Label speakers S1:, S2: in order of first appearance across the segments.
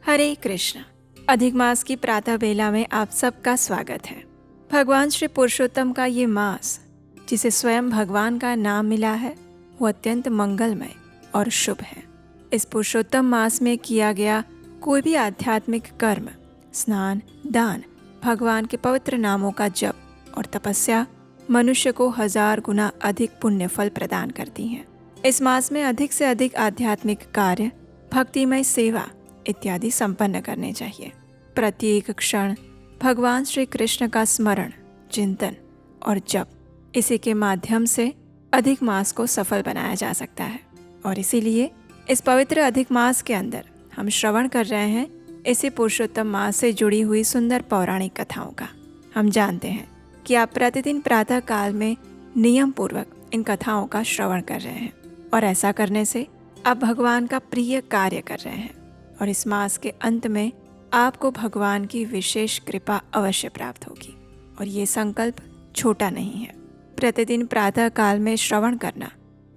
S1: हरे कृष्ण। अधिक मास की प्रातः बेला में आप सबका स्वागत है। भगवान श्री पुरुषोत्तम का ये मास, जिसे स्वयं भगवान का नाम मिला है, वो अत्यंत मंगलमय और शुभ है। इस पुरुषोत्तम मास में किया गया कोई भी आध्यात्मिक कर्म, स्नान, दान, भगवान के पवित्र नामों का जप और तपस्या मनुष्य को 1000 गुना अधिक पुण्य फल प्रदान करती हैं। इस मास में अधिक से अधिक आध्यात्मिक कार्य, भक्तिमय सेवा इत्यादि संपन्न करने चाहिए। प्रत्येक क्षण भगवान श्री कृष्ण का स्मरण, चिंतन और जप, इसी के माध्यम से अधिक मास को सफल बनाया जा सकता है। और इसीलिए इस पवित्र अधिक मास के अंदर हम श्रवण कर रहे हैं इसी पुरुषोत्तम मास से जुड़ी हुई सुंदर पौराणिक कथाओं का। हम जानते हैं कि आप प्रतिदिन प्रातः काल में नियम पूर्वक इन कथाओं का श्रवण कर रहे हैं, और ऐसा करने से आप भगवान का प्रिय कार्य कर रहे हैं। और इस मास के अंत में आपको भगवान की विशेष कृपा अवश्य प्राप्त होगी। और ये संकल्प छोटा नहीं है। प्रतिदिन प्रातः काल में श्रवण करना,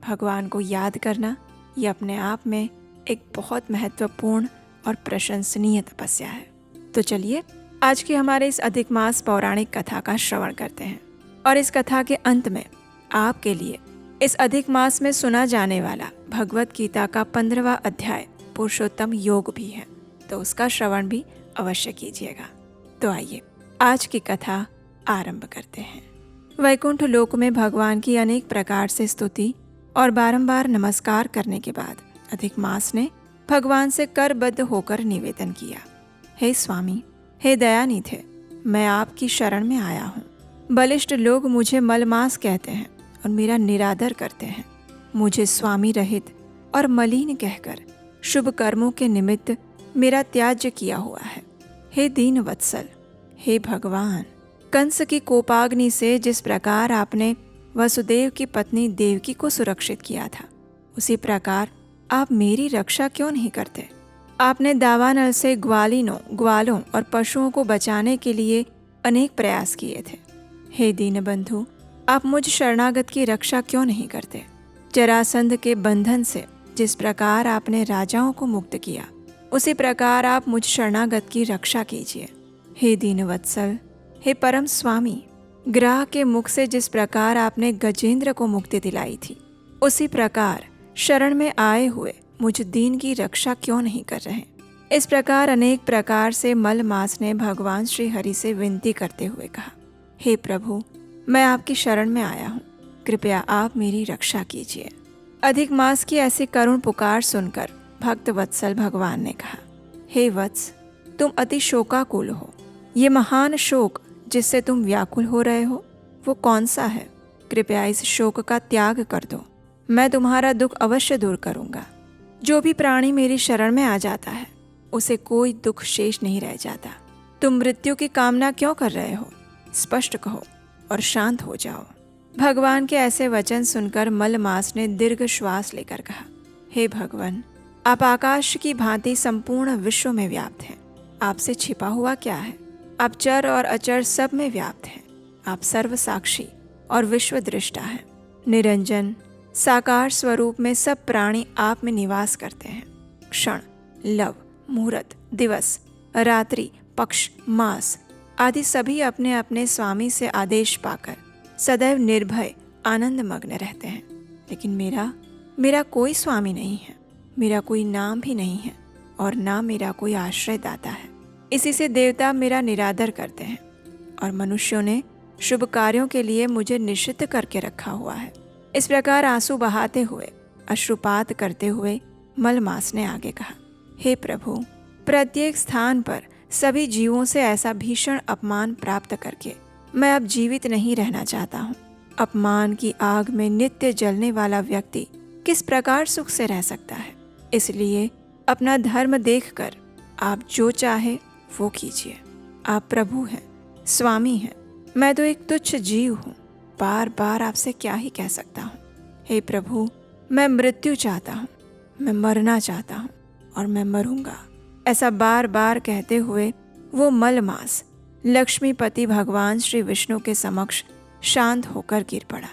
S1: भगवान को याद करना, ये अपने आप में एक बहुत महत्वपूर्ण और प्रशंसनीय तपस्या है। तो चलिए आज की हमारे इस अधिक मास पौराणिक कथा का श्रवण करते हैं। और इस कथा के अंत में आपके लिए इस अधिक मास में सुना जाने वाला भगवत गीता का 15वां अध्याय पुरुषोत्तम योग भी है, तो उसका श्रवण भी अवश्य कीजिएगा। तो आइए आज की कथा आरंभ करते हैं। वैकुंठ लोक में भगवान की अनेक प्रकार से स्तुति और बारंबार नमस्कार करने के बाद अधिक मास ने भगवान से करबद्ध होकर निवेदन किया, हे स्वामी, हे दयानिधे, मैं आपकी शरण में आया हूँ। बलिष्ठ लोग मुझे मलमास कहते हैं और मेरा निरादर करते हैं। मुझे स्वामी रहित और मलिन कहकर शुभ कर्मों के निमित्त मेरा त्याज्य किया हुआ है। हे दीन वत्सल, हे भगवान, कंस की कोपाग्नि से जिस प्रकार आपने वसुदेव की पत्नी देवकी को सुरक्षित किया था, उसी प्रकार आप मेरी रक्षा क्यों नहीं करते? आपने दावानल से ग्वालों और पशुओं को बचाने के लिए अनेक प्रयास किए थे। हे दीनबंधु, आप मुझ शरणागत की रक्षा क्यों नहीं करते? जरासंध के बंधन से जिस प्रकार आपने राजाओं को मुक्त किया, उसी प्रकार आप मुझ शरणागत की रक्षा कीजिए। हे दीनवत्सल, हे परम स्वामी, ग्राह के मुख से जिस प्रकार आपने गजेंद्र को मुक्ति दिलाई थी, उसी प्रकार शरण में आए हुए मुझ दीन की रक्षा क्यों नहीं कर रहे? इस प्रकार अनेक प्रकार से मलमास ने भगवान श्री हरि से विनती करते हुए कहा, हे प्रभु, मैं आपकी शरण में आया हूँ, कृपया आप मेरी रक्षा कीजिए। अधिक मास की ऐसी करुण पुकार सुनकर भक्त वत्सल भगवान ने कहा, हे वत्स, तुम अति शोकाकुल हो। ये महान शोक जिससे तुम व्याकुल हो रहे हो, वो कौन सा है? कृपया इस शोक का त्याग कर दो, मैं तुम्हारा दुख अवश्य दूर करूंगा। जो भी प्राणी मेरी शरण में आ जाता है, उसे कोई दुख शेष नहीं रह जाता। तुम मृत्यु की कामना क्यों कर रहे हो? स्पष्ट कहो और शांत हो जाओ। भगवान के ऐसे वचन सुनकर मलमास ने दीर्घ श्वास लेकर कहा, हे भगवान, आप आकाश की भांति संपूर्ण विश्व में व्याप्त हैं। आपसे छिपा हुआ क्या है? आप चर और अचर सब में व्याप्त हैं। आप सर्व साक्षी और विश्व दृष्टा हैं। निरंजन साकार स्वरूप में सब प्राणी आप में निवास करते हैं। क्षण, लव, मुहूर्त, दिवस, रात्रि, पक्ष, मास आदि सभी अपने अपने स्वामी से आदेश पाकर सदैव निर्भय आनंद मग्न रहते हैं। लेकिन मेरा कोई स्वामी नहीं है, मेरा कोई नाम भी नहीं है, और ना मेरा कोई आश्रय दाता है। इसी से देवता मेरा निरादर करते हैं, और मनुष्यों ने शुभ कार्यों के लिए मुझे निषिद्ध करके रखा हुआ है। इस प्रकार आंसू बहाते हुए, अश्रुपात करते हुए मलमास ने आगे कहा, हे प्रभु, प्रत्येक स्थान पर सभी जीवों से ऐसा भीषण अपमान प्राप्त करके मैं अब जीवित नहीं रहना चाहता हूँ। अपमान की आग में नित्य जलने वाला व्यक्ति किस प्रकार सुख से रह सकता है? इसलिए अपना धर्म देखकर आप जो चाहे वो कीजिए। आप प्रभु हैं, स्वामी हैं, मैं तो एक तुच्छ जीव हूँ। बार बार आपसे क्या ही कह सकता हूँ? हे प्रभु, मैं मृत्यु चाहता हूँ, मैं मरना चाहता हूँ और मैं मरूंगा। ऐसा बार बार कहते हुए वो मलमास लक्ष्मीपति भगवान श्री विष्णु के समक्ष शांत होकर गिर पड़ा।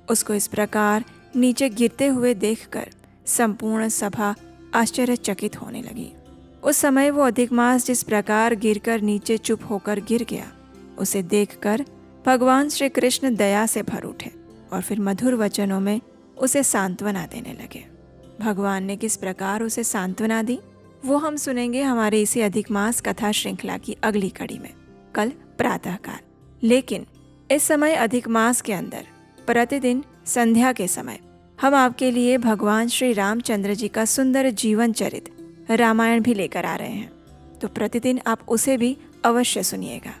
S1: उसको इस प्रकार नीचे गिरते हुए देखकर संपूर्ण सभा आश्चर्यचकित होने लगी। उस समय वो अधिक मास जिस प्रकार गिरकर नीचे चुप होकर गिर गया, उसे देखकर भगवान श्री कृष्ण दया से भर उठे और फिर मधुर वचनों में उसे सांत्वना देने लगे। भगवान ने किस प्रकार उसे सांत्वना दी वो हम सुनेंगे हमारे इसी अधिक मास कथा श्रृंखला की अगली कड़ी में, कल प्रातःकाल। लेकिन इस समय अधिक मास के अंदर प्रतिदिन संध्या के समय हम आपके लिए भगवान श्री रामचंद्र जी का सुंदर जीवन चरित रामायण भी लेकर आ रहे हैं, तो प्रतिदिन आप उसे भी अवश्य सुनिएगा।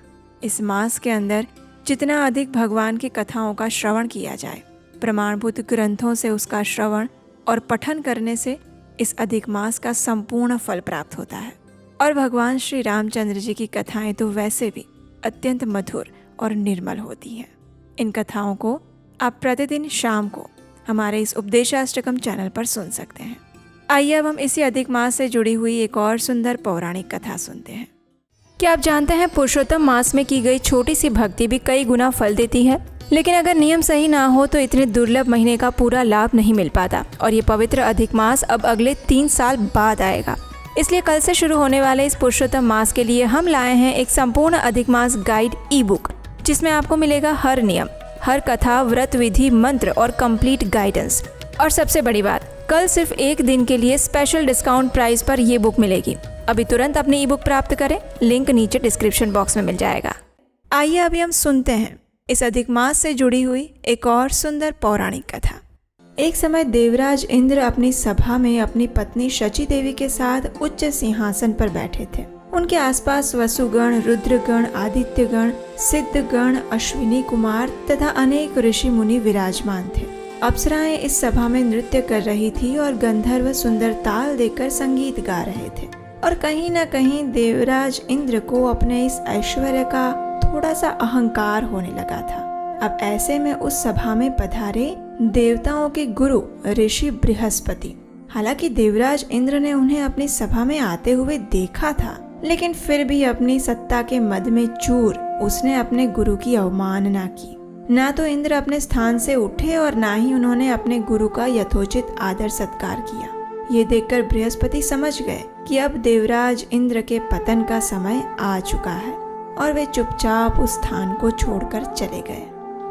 S1: इस मास के अंदर जितना अधिक भगवान की कथाओं का श्रवण किया जाए, प्रमाणभूत ग्रंथों से उसका श्रवण और पठन करने से इस अधिक मास का संपूर्ण फल प्राप्त होता है। और भगवान श्री रामचंद्र जी की कथाएं तो वैसे भी अत्यंत मधुर और निर्मल होती हैं। इन कथाओं को आप प्रतिदिन शाम को हमारे इस उपदेशाष्टकम चैनल पर सुन सकते हैं। आइए अब हम इसी अधिक मास से जुड़ी हुई एक और सुंदर पौराणिक कथा सुनते हैं। क्या आप जानते हैं पुरुषोत्तम मास में की गई छोटी सी भक्ति भी कई गुना फल देती है, लेकिन अगर नियम सही ना हो तो इतने दुर्लभ महीने का पूरा लाभ नहीं मिल पाता। और ये पवित्र अधिक मास अब अगले 3 साल बाद आएगा। इसलिए कल से शुरू होने वाले इस पुरुषोत्तम मास के लिए हम लाए हैं एक संपूर्ण अधिक मास गाइड ई बुक, जिसमें आपको मिलेगा हर नियम, हर कथा, व्रत विधि, मंत्र और कंप्लीट गाइडेंस। और सबसे बड़ी बात, कल सिर्फ एक दिन के लिए स्पेशल डिस्काउंट प्राइस पर ये बुक मिलेगी। अभी तुरंत अपनी ई बुक प्राप्त करें, लिंक नीचे डिस्क्रिप्शन बॉक्स में मिल जाएगा। आइए अभी हम सुनते हैं इस अधिक मास से जुड़ी हुई एक और सुंदर पौराणिक कथा। एक समय देवराज इंद्र अपनी सभा में अपनी पत्नी शची देवी के साथ उच्च सिंहासन पर बैठे थे। उनके आसपास वसुगण, रुद्रगण, आदित्यगण, सिद्धगण, अश्विनी कुमार तथा अनेक ऋषि मुनि विराजमान थे। अप्सराएं इस सभा में नृत्य कर रही थी और गंधर्व सुंदर ताल देकर संगीत गा रहे थे। और कहीं न कहीं देवराज इंद्र को अपने इस ऐश्वर्य का थोड़ा सा अहंकार होने लगा था। अब ऐसे में उस सभा में पधारे देवताओं के गुरु ऋषि बृहस्पति। हालांकि देवराज इंद्र ने उन्हें अपनी सभा में आते हुए देखा था, लेकिन फिर भी अपनी सत्ता के मद में चूर उसने अपने गुरु की अवमानना की। ना तो इंद्र अपने स्थान से उठे और ना ही उन्होंने अपने गुरु का यथोचित आदर सत्कार किया। ये देखकर बृहस्पति समझ गए कि अब देवराज इंद्र के पतन का समय आ चुका है और वे चुपचाप उस स्थान को छोड़कर चले गए।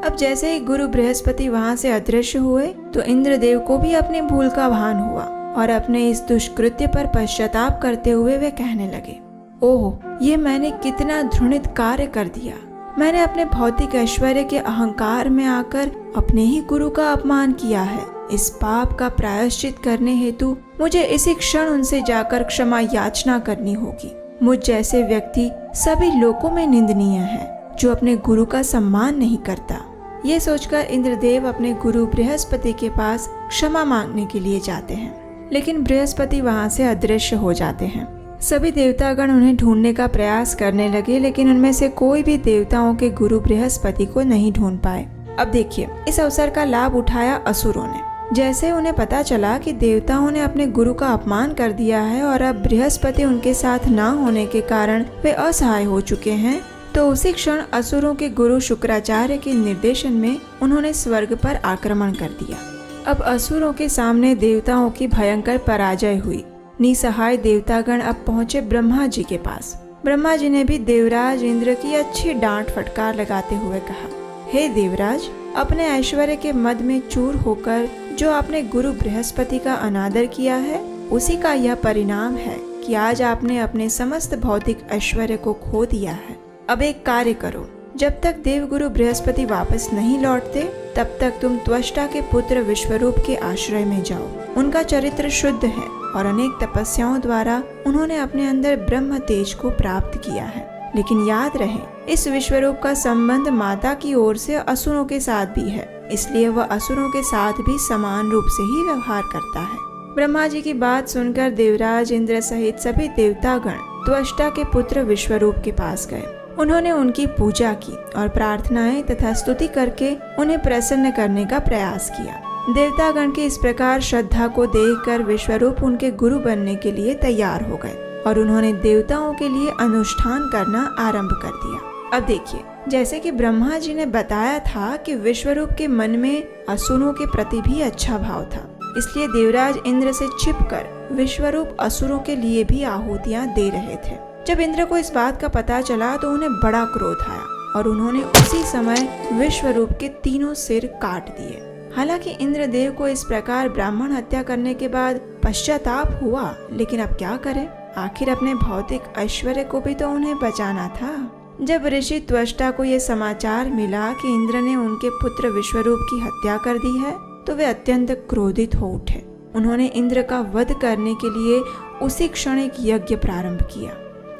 S1: अब जैसे ही गुरु बृहस्पति वहां से अदृश्य हुए तो इंद्रदेव को भी अपनी भूल का भान हुआ और अपने इस दुष्कृत्य पर पश्चाताप करते हुए वे कहने लगे, ओह, ये मैंने कितना घृणित कार्य कर दिया। मैंने अपने भौतिक ऐश्वर्य के अहंकार में आकर अपने ही गुरु का अपमान किया है। इस पाप का प्रायश्चित करने हेतु मुझे इसी क्षण उनसे जाकर क्षमा याचना करनी होगी। मुझ जैसे व्यक्ति सभी लोकों में निंदनीय है, जो अपने गुरु का सम्मान नहीं करता। ये सोचकर इंद्रदेव अपने गुरु बृहस्पति के पास क्षमा मांगने के लिए जाते हैं, लेकिन बृहस्पति वहां से अदृश्य हो जाते हैं। सभी देवतागण उन्हें ढूंढने का प्रयास करने लगे, लेकिन उनमें से कोई भी देवताओं के गुरु बृहस्पति को नहीं ढूंढ पाए। अब देखिए, इस अवसर का लाभ उठाया असुरों ने। जैसे उन्हें पता चला कि देवताओं ने अपने गुरु का अपमान कर दिया है और अब बृहस्पति उनके साथ ना होने के कारण वे असहाय हो चुके हैं, तो उसी क्षण असुरों के गुरु शुक्राचार्य के निर्देशन में उन्होंने स्वर्ग पर आक्रमण कर दिया। अब असुरों के सामने देवताओं की भयंकर पराजय हुई। निसहाय देवतागण अब पहुँचे ब्रह्मा जी के पास। ब्रह्मा जी ने भी देवराज इंद्र की अच्छी डांट फटकार लगाते हुए कहा, हे देवराज, अपने ऐश्वर्य के मद में चूर होकर जो आपने गुरु बृहस्पति का अनादर किया है, उसी का यह परिणाम है कि आज आपने अपने समस्त भौतिक ऐश्वर्य को खो दिया है। अब एक कार्य करो, जब तक देवगुरु बृहस्पति वापस नहीं लौटते तब तक तुम त्वष्टा के पुत्र विश्वरूप के आश्रय में जाओ। उनका चरित्र शुद्ध है और अनेक तपस्याओं द्वारा उन्होंने अपने अंदर ब्रह्म तेज को प्राप्त किया है। लेकिन याद रहे, इस विश्वरूप का संबंध माता की ओर से असुरों के साथ भी है, इसलिए वह असुरों के साथ भी समान रूप से ही व्यवहार करता है। ब्रह्मा जी की बात सुनकर देवराज इंद्र सहित सभी देवतागण त्वष्टा के पुत्र विश्वरूप के पास गए। उन्होंने उनकी पूजा की और प्रार्थनाएं तथा स्तुति करके उन्हें प्रसन्न करने का प्रयास किया। देवतागण की इस प्रकार श्रद्धा को देखकर विश्वरूप उनके गुरु बनने के लिए तैयार हो गए और उन्होंने देवताओं के लिए अनुष्ठान करना आरंभ कर दिया। अब देखिए, जैसे कि ब्रह्मा जी ने बताया था कि विश्वरूप के मन में असुरों के प्रति भी अच्छा भाव था, इसलिए देवराज इंद्र से छिपकर विश्वरूप असुरों के लिए भी आहुतियां दे रहे थे। जब इंद्र को इस बात का पता चला तो उन्हें बड़ा क्रोध आया और उन्होंने उसी समय विश्वरूप के तीनों सिर काट दिए। हालांकि इंद्रदेव को इस प्रकार ब्राह्मण हत्या करने के बाद पश्चाताप हुआ, लेकिन अब क्या करें, आखिर अपने भौतिक ऐश्वर्य को भी तो उन्हें बचाना था। जब ऋषि त्वष्टा को ये समाचार मिला कि इंद्र ने उनके पुत्र विश्वरूप की हत्या कर दी है, तो वे अत्यंत क्रोधित हो उठे। उन्होंने इंद्र का वध करने के लिए उसी क्षण एक यज्ञ प्रारंभ किया।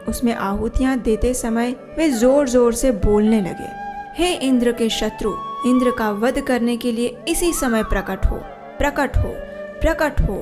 S1: उसमें आहुतियां देते समय वे जोर जोर से बोलने लगे, हे इंद्र के शत्रु, इंद्र का वध करने के लिए इसी समय प्रकट हो, प्रकट हो, प्रकट हो।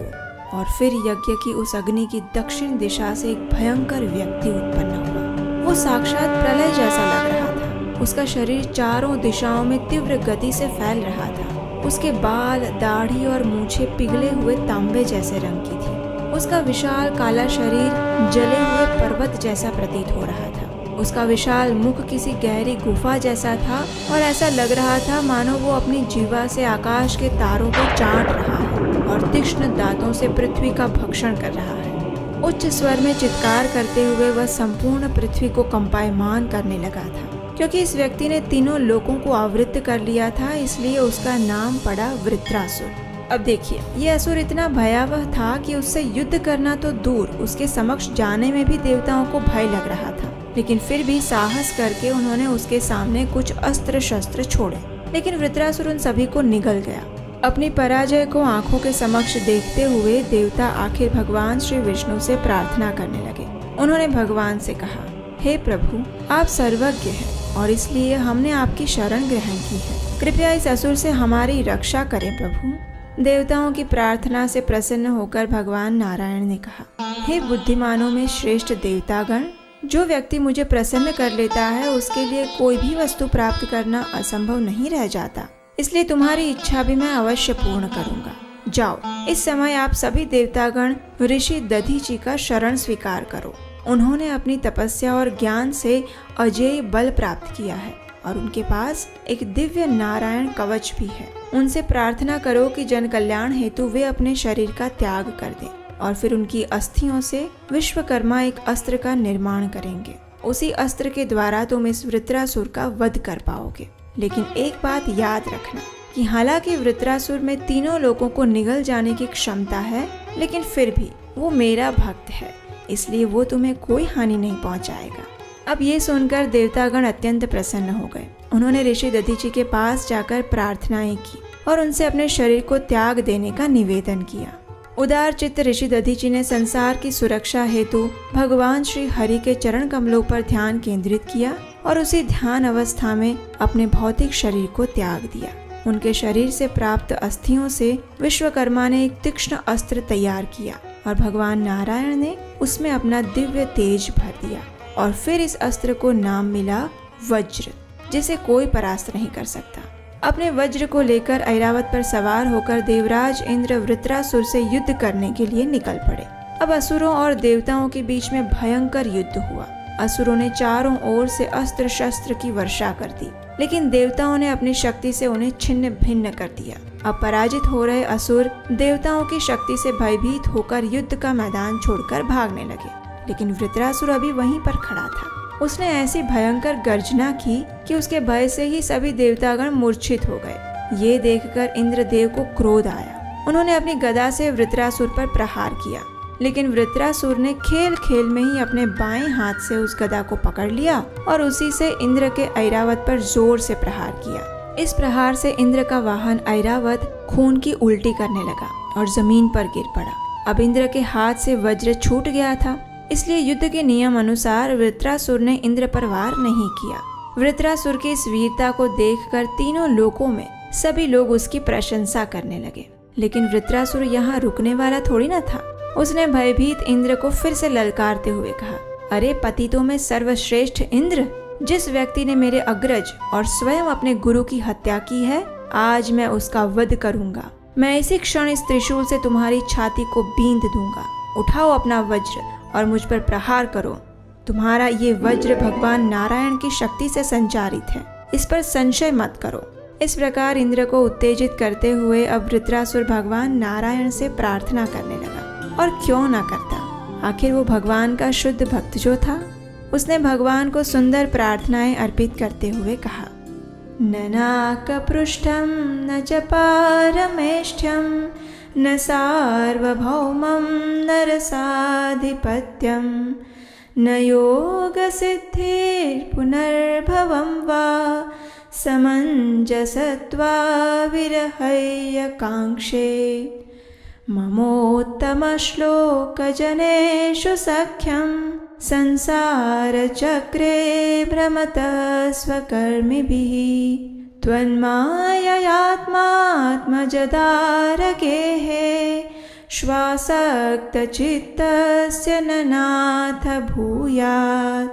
S1: और फिर यज्ञ की उस अग्नि की दक्षिण दिशा से एक भयंकर व्यक्ति उत्पन्न हुआ। वो साक्षात प्रलय जैसा लग रहा था। उसका शरीर चारों दिशाओं में तीव्र गति से फैल रहा था। उसके बाल, दाढ़ी और मूछें पिघले हुए तांबे जैसे रंग की थी। उसका विशाल काला शरीर जले हुए पर्वत जैसा प्रतीत हो रहा था। उसका विशाल मुख किसी गहरी गुफा जैसा था और ऐसा लग रहा था मानो वो अपनी जीवा से आकाश के तारों को चाट रहा है और तीक्ष्ण दांतों से पृथ्वी का भक्षण कर रहा है। उच्च स्वर में चित्कार करते हुए वह संपूर्ण पृथ्वी को कंपायमान करने लगा था। क्योंकि इस व्यक्ति ने तीनों लोकों को आवृत्त कर लिया था, इसलिए उसका नाम पड़ा वृत्रासुर। अब देखिए, ये असुर इतना भयावह था कि उससे युद्ध करना तो दूर, उसके समक्ष जाने में भी देवताओं को भय लग रहा था। लेकिन फिर भी साहस करके उन्होंने उसके सामने कुछ अस्त्र शस्त्र छोड़े, लेकिन वृत्रासुर उन सभी को निगल गया। अपनी पराजय को आंखों के समक्ष देखते हुए देवता आखिर भगवान श्री विष्णु से प्रार्थना करने लगे। उन्होंने भगवान से कहा, हे प्रभु, आप सर्वज्ञ हैं और इसलिए हमने आपकी शरण ग्रहण की है। कृपया इस असुर से हमारी रक्षा करें प्रभु। देवताओं की प्रार्थना से प्रसन्न होकर भगवान नारायण ने कहा, हे बुद्धिमानों में श्रेष्ठ देवतागण, जो व्यक्ति मुझे प्रसन्न कर लेता है उसके लिए कोई भी वस्तु प्राप्त करना असंभव नहीं रह जाता। इसलिए तुम्हारी इच्छा भी मैं अवश्य पूर्ण करूंगा। जाओ, इस समय आप सभी देवतागण ऋषि दधीचि का शरण स्वीकार करो। उन्होंने अपनी तपस्या और ज्ञान से अजेय बल प्राप्त किया है और उनके पास एक दिव्य नारायण कवच भी है। उनसे प्रार्थना करो कि जन कल्याण हेतु वे अपने शरीर का त्याग कर दें और फिर उनकी अस्थियों से विश्वकर्मा एक अस्त्र का निर्माण करेंगे। उसी अस्त्र के द्वारा तुम इस वृत्रासुर का वध कर पाओगे। लेकिन एक बात याद रखना कि हालांकि वृत्रासुर में तीनों लोगों को निगल जाने की क्षमता है, लेकिन फिर भी वो मेरा भक्त है, इसलिए वो तुम्हें कोई हानि नहीं पहुंचाएगा। अब ये सुनकर देवतागण अत्यंत प्रसन्न हो गए। उन्होंने ऋषि दधीचि के पास जाकर प्रार्थनाएं की और उनसे अपने शरीर को त्याग देने का निवेदन किया। उदार चित्त ऋषि दधीचि ने संसार की सुरक्षा हेतु भगवान श्री हरि के चरण कमलों पर ध्यान केंद्रित किया और उसी ध्यान अवस्था में अपने भौतिक शरीर को त्याग दिया। उनके शरीर से प्राप्त अस्थियों से विश्वकर्मा ने एक तीक्ष्ण अस्त्र तैयार किया और भगवान नारायण ने उसमें अपना दिव्य तेज भर दिया और फिर इस अस्त्र को नाम मिला वज्र, जिसे कोई परास्त नहीं कर सकता। अपने वज्र को लेकर ऐरावत पर सवार होकर देवराज इंद्र वृत्रासुर से युद्ध करने के लिए निकल पड़े। अब असुरों और देवताओं के बीच में भयंकर युद्ध हुआ। असुरों ने चारों ओर से अस्त्र शस्त्र की वर्षा कर दी, लेकिन देवताओं ने अपनी शक्ति से उन्हें छिन्न भिन्न कर दिया। अब पराजित हो रहे असुर देवताओं की शक्ति से भयभीत होकर युद्ध का मैदान छोड़कर भागने लगे, लेकिन वृत्रासुर अभी वहीं पर खड़ा था। उसने ऐसी भयंकर गर्जना की कि उसके भय से ही सभी देवतागण मूर्छित हो गए। ये देखकर इंद्रदेव को क्रोध आया। उन्होंने अपनी गदा से वृत्रासुर पर प्रहार किया, लेकिन वृत्रासुर ने खेल खेल में ही अपने बाएं हाथ से उस गदा को पकड़ लिया और उसी से इंद्र के ऐरावत पर जोर से प्रहार किया। इस प्रहार से इंद्र का वाहन ऐरावत खून की उल्टी करने लगा और जमीन पर गिर पड़ा। अब इंद्र के हाथ से वज्र छूट गया था, इसलिए युद्ध के नियम अनुसार वृत्रासुर ने इंद्र पर वार नहीं किया। वृत्रासुर की इस वीरता को देखकर तीनों लोकों में सभी लोग उसकी प्रशंसा करने लगे। लेकिन वृत्रासुर यहाँ रुकने वाला थोड़ी ना था। उसने भयभीत इंद्र को फिर से ललकारते हुए कहा, अरे पतितों में सर्वश्रेष्ठ इंद्र, जिस व्यक्ति ने मेरे अग्रज और स्वयं अपने गुरु की हत्या की है, आज मैं उसका वध करूंगा। मैं इसी क्षण इस त्रिशूल से तुम्हारी छाती को बींध दूंगा। उठाओ अपना वज्र और मुझ पर प्रहार करो। तुम्हारा ये वज्र भगवान नारायण की शक्ति से संचारित है, इस पर संशय मत करो। इस प्रकार इंद्र को उत्तेजित करते हुए अब वृत्रासुर भगवान नारायण से प्रार्थना करने लगा, और क्यों ना करता। आखिर वो भगवान का शुद्ध भक्त जो था, उसने भगवान को सुंदर प्रार्थनाएं अर्पित करते हुए कहा, न नाकपृष्ठं न च पारमेष्ठ्यं न सार्वभौमं न रसाधिपत्यं न योगसिद्धिर्पुनर्भवं वा समञ्जसत्वा विरहय्यकाङ्क्षे ममोत्तमश्लोकजनेषु सख्यं संसारचक्रे भ्रमतः स्वकर्मिभिः त्वन्माययात्मात्मजदारगेः श्वासक्तचित्तस्य न नाथ भूयात्।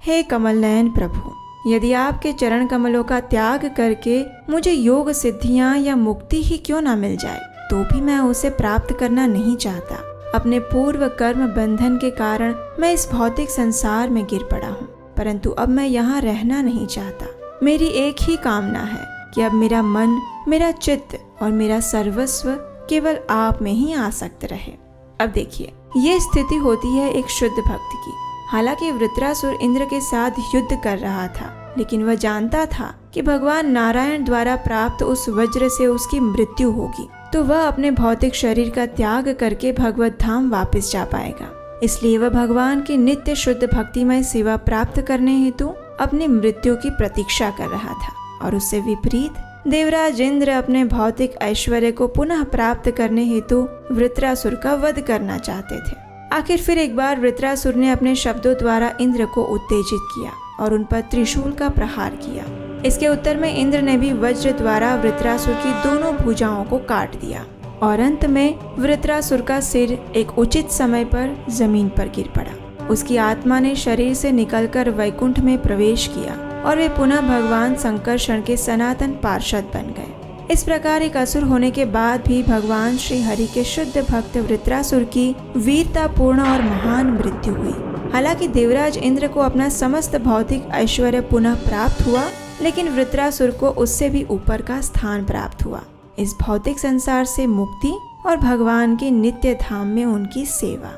S1: हे कमल नयन प्रभु, यदि आपके चरण कमलों का त्याग करके मुझे योग सिद्धियां या मुक्ति ही क्यों ना मिल जाए, तो भी मैं उसे प्राप्त करना नहीं चाहता। अपने पूर्व कर्म बंधन के कारण मैं इस भौतिक संसार में गिर पड़ा हूँ, परंतु अब मैं यहाँ रहना नहीं चाहता। मेरी एक ही कामना है कि अब मेरा मन, मेरा चित्त और मेरा सर्वस्व केवल आप में ही आसक्त रहे। अब देखिए, ये स्थिति होती है एक शुद्ध भक्त की। हालांकि वृत्रासुर इंद्र के साथ युद्ध कर रहा था, लेकिन वह जानता था कि भगवान नारायण द्वारा प्राप्त उस वज्र से उसकी मृत्यु होगी, तो वह अपने भौतिक शरीर का त्याग करके भगवत धाम वापस जा पाएगा। इसलिए वह भगवान की नित्य शुद्ध भक्तिमय सेवा प्राप्त करने हेतु अपनी मृत्यु की प्रतीक्षा कर रहा था। और उससे विपरीत देवराज इंद्र अपने भौतिक ऐश्वर्य को पुनः प्राप्त करने हेतु वृत्रासुर का वध करना चाहते थे। आखिर फिर एक बार वृत्रासुर ने अपने शब्दों द्वारा इंद्र को उत्तेजित किया और उन पर त्रिशूल का प्रहार किया। इसके उत्तर में इंद्र ने भी वज्र द्वारा वृत्रासुर की दोनों भुजाओं को काट दिया और अंत में वृत्रासुर का सिर एक उचित समय पर जमीन पर गिर पड़ा। उसकी आत्मा ने शरीर से निकलकर वैकुंठ में प्रवेश किया और वे पुनः भगवान संकर्षण के सनातन पार्षद बन गए। इस प्रकार एक असुर होने के बाद भी भगवान श्री हरि के शुद्ध भक्त वृत्रासुर की वीरतापूर्ण और महान मृत्यु हुई। हालांकि देवराज इंद्र को अपना समस्त भौतिक ऐश्वर्य पुनः प्राप्त हुआ, लेकिन वृत्रासुर को उससे भी ऊपर का स्थान प्राप्त हुआ, इस भौतिक संसार से मुक्ति और भगवान के नित्य धाम में उनकी सेवा।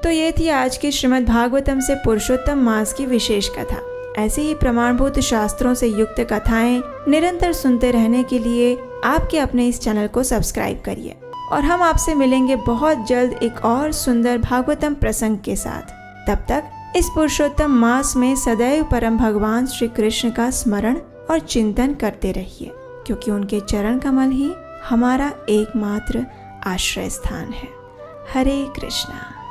S1: तो ये थी आज की श्रीमद् भागवतम से पुरुषोत्तम मास की विशेष कथा। ऐसे ही प्रमाणभूत शास्त्रों से युक्त कथाएं निरंतर सुनते रहने के लिए आपके अपने इस चैनल को सब्सक्राइब करिए और हम आपसे मिलेंगे बहुत जल्द एक और सुंदर भागवतम प्रसंग के साथ। तब तक इस पुरुषोत्तम मास में सदैव परम भगवान श्री कृष्ण का स्मरण और चिंतन करते रहिए, क्योंकि उनके चरण कमल ही हमारा एकमात्र आश्रय स्थान है। हरे कृष्णा।